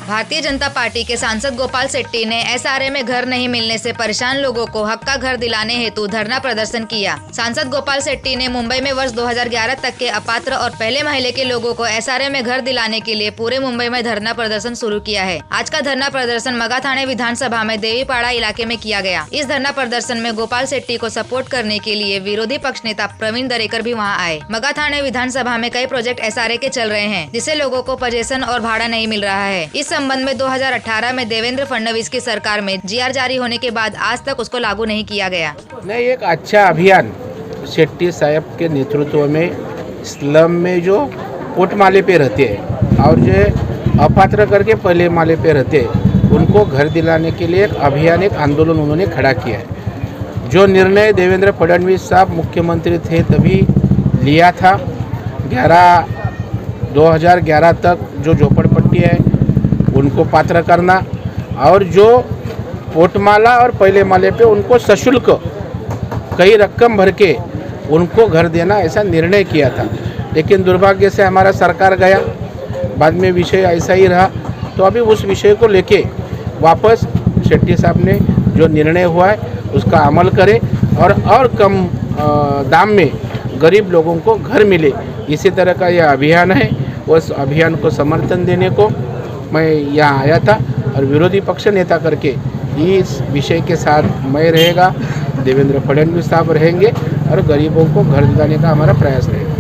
Bharatiya Janata party के सांसद गोपाल शेट्टी ने एसआरए में घर नहीं मिलने से परेशान लोगों को हक का घर दिलाने हेतु धरना प्रदर्शन किया। सांसद गोपाल शेट्टी ने मुंबई में वर्ष 2011 तक के अपात्र और पहले महीने के लोगों को एसआरए में घर दिलाने के लिए पूरे मुंबई में धरना प्रदर्शन शुरू किया है। आज का धरना प्रदर्शन मगा थाने विधानसभा में देवीपाड़ा इलाके में किया गया। इस धरना प्रदर्शन में गोपाल शेट्टी को सपोर्ट करने के लिए विरोधी पक्ष नेता प्रवीण दरेकर भी वहाँ आए। मगा थाने विधानसभा में कई प्रोजेक्ट एसआरए के चल रहे हैं, जिससे लोगों को पोजीशन और भाड़ा नहीं मिल रहा है। इस संबंध में 2018 में देवेंद्र फडणवीस की सरकार में जीआर जारी होने के बाद आज तक उसको लागू नहीं किया गया। नहीं, एक अच्छा अभियान शेट्टी साहब के नेतृत्व में स्लम में जो कोट माले पे रहते हैं और जो अपात्र करके पहले माले पे रहते हैं उनको घर दिलाने के लिए एक अभियान, एक आंदोलन उन्होंने खड़ा किया है। जो निर्णय देवेंद्र फडणवीस साहब मुख्यमंत्री थे तभी लिया था, 2011 तक जो झोपड़पट्टी है उनको पात्र करना और जो कोटमाला और पहले माले पे उनको सशुल्क कई रकम भर के उनको घर देना, ऐसा निर्णय किया था। लेकिन दुर्भाग्य से हमारा सरकार गया, बाद में विषय ऐसा ही रहा। तो अभी उस विषय को लेके वापस शेट्टी साहब ने जो निर्णय हुआ है उसका अमल करे और कम दाम में गरीब लोगों को घर मिले, इसी तरह का यह अभियान है। उस अभियान को समर्थन देने को मैं यहाँ आया था और विरोधी पक्ष नेता करके इस विषय के साथ मैं रहेगा, देवेंद्र फडणवीस साहब रहेंगे और गरीबों को घर दिलाने का हमारा प्रयास रहेगा।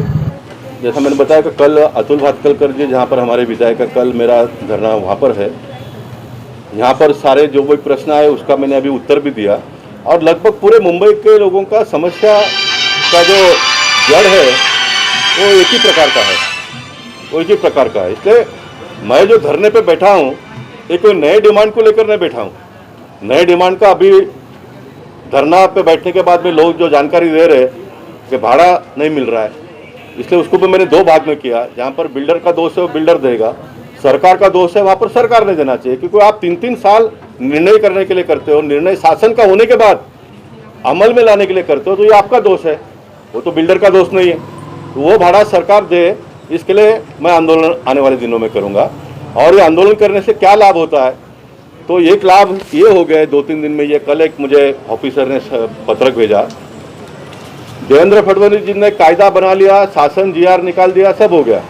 जैसा मैंने बताया कि कल अतुल भातखलकर जी जहाँ पर हमारे विधायक का कल मेरा धरना वहाँ पर है, यहाँ पर सारे जो भी प्रश्न आए उसका मैंने अभी उत्तर भी दिया और लगभग पूरे मुंबई के लोगों का समस्या का जो जड़ है वो एक ही प्रकार का है, इसलिए मैं जो धरने पे बैठा हूँ ये कोई नए डिमांड को लेकर नहीं बैठा हूँ। नए डिमांड का अभी धरना पे बैठने के बाद में लोग जो जानकारी दे रहे हैं कि भाड़ा नहीं मिल रहा है, इसलिए उसको भी मैंने दो भाग में किया। जहाँ पर बिल्डर का दोष है वो बिल्डर देगा, सरकार का दोष है वहाँ पर सरकार ने देना चाहिए, क्योंकि आप 3-3 साल निर्णय करने के लिए करते हो, निर्णय शासन का होने के बाद अमल में लाने के लिए करते हो, तो ये आपका दोष है, वो तो बिल्डर का दोष नहीं है। तो वो भाड़ा सरकार दे, इसके लिए मैं आंदोलन आने वाले दिनों में करूंगा। और ये आंदोलन करने से क्या लाभ होता है, तो एक लाभ ये हो गया 2-3 दिन में। ये कल एक मुझे ऑफिसर ने पत्रक भेजा, देवेंद्र फडणवीस जी ने कायदा बना लिया, शासन जीआर निकाल दिया, सब हो गया।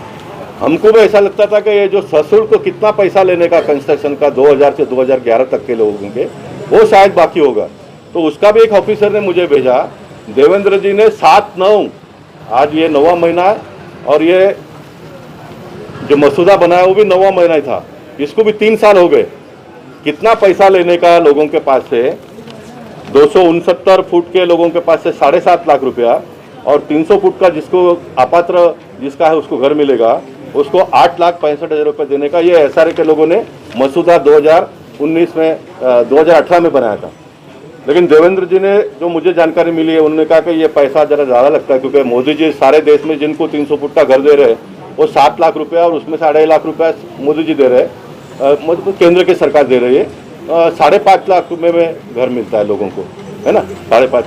हमको भी ऐसा लगता था कि ये जो सशुल्क को कितना पैसा लेने का कंस्ट्रक्शन का 2000 से 2011 तक के लोगों के, वो शायद बाकी होगा। तो उसका भी एक ऑफिसर ने मुझे भेजा, देवेंद्र जी ने 7/9, आज ये 9वां महीना है और ये जो मसूदा बनाया वो भी 9वां महीना ही था, इसको भी 3 साल हो गए। कितना पैसा लेने का लोगों के पास से, 269 फुट के लोगों के पास से 7.5 लाख रुपया और 300 फुट का जिसको अपात्र जिसका है उसको घर मिलेगा, उसको 8,65,000 रुपये देने का ये एसआरए के लोगों ने मसूदा 2018 में बनाया था। लेकिन देवेंद्र जी ने जो मुझे जानकारी मिली है उन्होंने कहा कि ये पैसा ज़रा ज़्यादा लगता है, क्योंकि मोदी जी सारे देश में जिनको 300 फुट का घर दे रहे हैं वो 7 लाख रुपया और उसमें 2.5 लाख रुपया मोदी जी दे रहे हैं, केंद्र की सरकार दे रही है। 5.5 लाख रुपये में घर मिलता है लोगों को, है ना, 5.5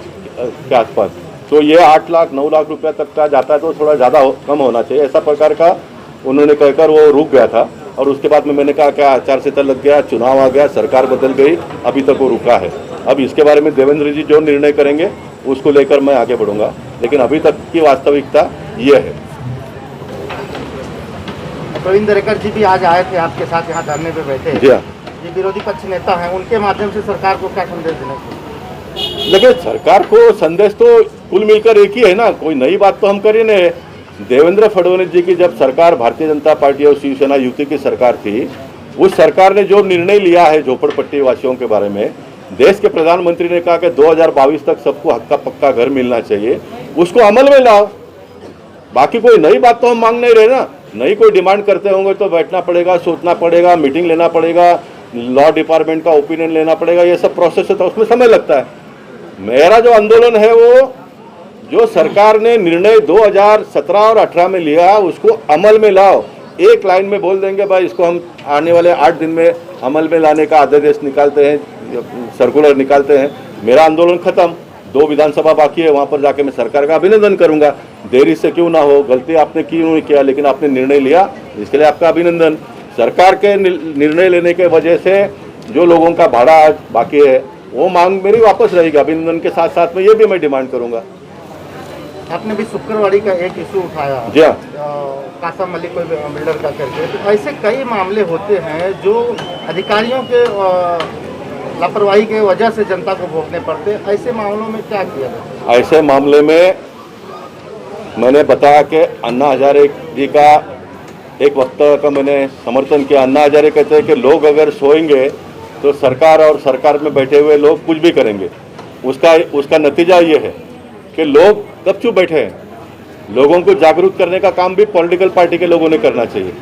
के आसपास। तो ये 8 लाख 9 लाख रुपया तक का जाता है, तो थोड़ा ज़्यादा कम होना चाहिए, ऐसा प्रकार का उन्होंने कहकर वो रुक गया था। और उसके बाद में मैंने कहा क्या आचार संहिता लग गया, चुनाव आ गया, सरकार बदल गई, अभी तक वो रुका है। अब इसके बारे में देवेंद्र जी जो निर्णय करेंगे उसको लेकर मैं आगे बढ़ूंगा, लेकिन अभी तक की वास्तविकता ये है। प्रवीण दरेकर जी भी आज आए थे आपके साथ, यहाँ धरने पे बैठे। जी हाँ, ये विरोधी पक्ष नेता हैं, उनके माध्यम से सरकार को क्या संदेश देना चाहिए? लेकिन सरकार को संदेश तो कुल मिलकर एक ही है ना, कोई नई बात तो हम करें नहीं। देवेंद्र फडणवीस जी की जब सरकार भारतीय जनता पार्टी और शिवसेना युति की सरकार थी, उस सरकार ने जो निर्णय लिया है झोपड़पट्टी वासियों के बारे में, देश के प्रधानमंत्री ने कहा कि 2022 तक सबको हक्का पक्का घर मिलना चाहिए, उसको अमल में लाओ। बाकी कोई नई बात तो हम मांग नहीं रहे ना। नई कोई डिमांड करते होंगे तो बैठना पड़ेगा, सोचना पड़ेगा, मीटिंग लेना पड़ेगा, लॉ डिपार्टमेंट का ओपिनियन लेना पड़ेगा, ये सब प्रोसेस होता है, उसमें समय लगता है। मेरा जो आंदोलन है वो जो सरकार ने निर्णय 2017 और 18 में लिया उसको अमल में लाओ। एक लाइन में बोल देंगे भाई इसको हम आने वाले 8 दिन में अमल में लाने का आदेश निकालते हैं, सर्कुलर निकालते हैं, मेरा आंदोलन खत्म। 2 विधानसभा बाकी है, वहाँ पर जाके मैं सरकार का अभिनंदन करूंगा। देरी से क्यों ना हो, गलती आपने क्यों नहीं किया, लेकिन आपने निर्णय लिया, इसके लिए आपका अभिनंदन। सरकार के निर्णय लेने के वजह से जो लोगों का भाड़ा आज बाकी है वो मांग मेरी वापस रहेगी। अभिनंदन के साथ साथ में ये भी मैं डिमांड करूंगा। आपने भी शुक्रवारी का एक इशू उठाया, जी हाँ, कासम मलिक कोई बिल्डर का करके, तो ऐसे कई मामले होते हैं जो अधिकारियों के लापरवाही के वजह से जनता को भोगने पड़ते हैं। ऐसे मामलों में क्या किया जाए? ऐसे मामले में मैंने बताया कि अन्ना हजारे जी का एक वक्तव्य का मैंने समर्थन किया। अन्ना हजारे कहते हैं कि लोग अगर सोएंगे तो सरकार और सरकार में बैठे हुए लोग कुछ भी करेंगे। उसका नतीजा ये है कि लोग कब चुप बैठे हैं। लोगों को जागरूक करने का काम भी पॉलिटिकल पार्टी के लोगों ने करना चाहिए।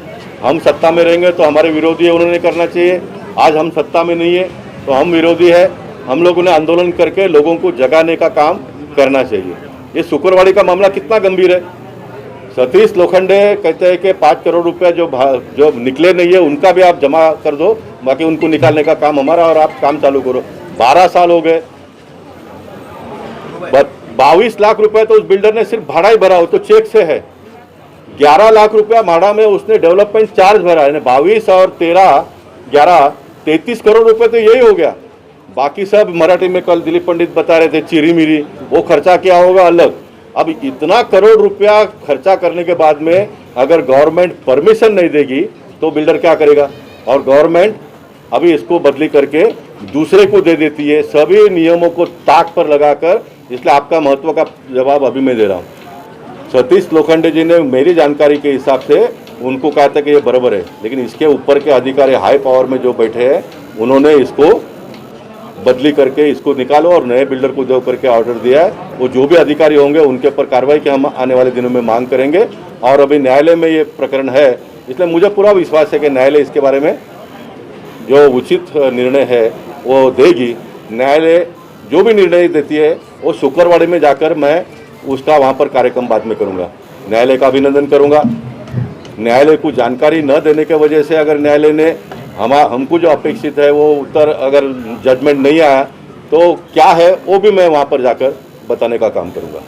हम सत्ता में रहेंगे तो हमारे विरोधी है, उन्होंने करना चाहिए। आज हम सत्ता में नहीं है तो हम विरोधी है, हम लोगों ने आंदोलन करके लोगों को जगाने का काम करना चाहिए। ये शुक्रवारी का मामला कितना गंभीर है। सतीश लोखंडे कहते हैं कि 5 करोड़ रुपया जो निकले नहीं है उनका भी आप जमा कर दो, बाकी उनको निकालने का काम हमारा, और आप काम चालू करो। 12 साल हो गए, 22 लाख रुपए तो उस बिल्डर ने सिर्फ भाड़ा ही भरा हो तो चेक से है। 11 लाख रुपया भाड़ा में उसने डेवलपमेंट चार्ज भरा है। 22 और 13, 11, 33 करोड़ रुपए तो यही हो गया। बाकी सब मराठी में कल दिलीप पंडित बता रहे थे चिरी मिरी, वो खर्चा क्या होगा अलग। अब इतना करोड़ रुपया खर्चा करने के बाद में अगर गवर्नमेंट परमिशन नहीं देगी तो बिल्डर क्या करेगा। और गवर्नमेंट अभी इसको बदली करके दूसरे को दे देती है, सभी नियमों को ताक पर लगाकर। इसलिए आपका महत्व का जवाब अभी मैं दे रहा हूँ। सतीश लोखंडे जी ने मेरी जानकारी के हिसाब से उनको कहा था कि ये बराबर है, लेकिन इसके ऊपर के अधिकारी हाई पावर में जो बैठे हैं उन्होंने इसको बदली करके इसको निकालो और नए बिल्डर को दो करके ऑर्डर दिया है। वो जो भी अधिकारी होंगे उनके ऊपर कार्रवाई की हम आने वाले दिनों में मांग करेंगे। और अभी न्यायालय में ये प्रकरण है, इसलिए मुझे पूरा विश्वास है कि न्यायालय इसके बारे में जो उचित निर्णय है वो देगी। न्यायालय जो भी निर्णय देती है वो शुक्रवार में जाकर मैं उसका वहाँ पर कार्यक्रम बाद में करूँगा। न्यायालय का अभिनंदन करूँगा। न्यायालय को जानकारी न देने के वजह से अगर न्यायालय ने हमको जो अपेक्षित है वो उत्तर अगर जजमेंट नहीं आया तो क्या है वो भी मैं वहाँ पर जाकर बताने का काम करूँगा।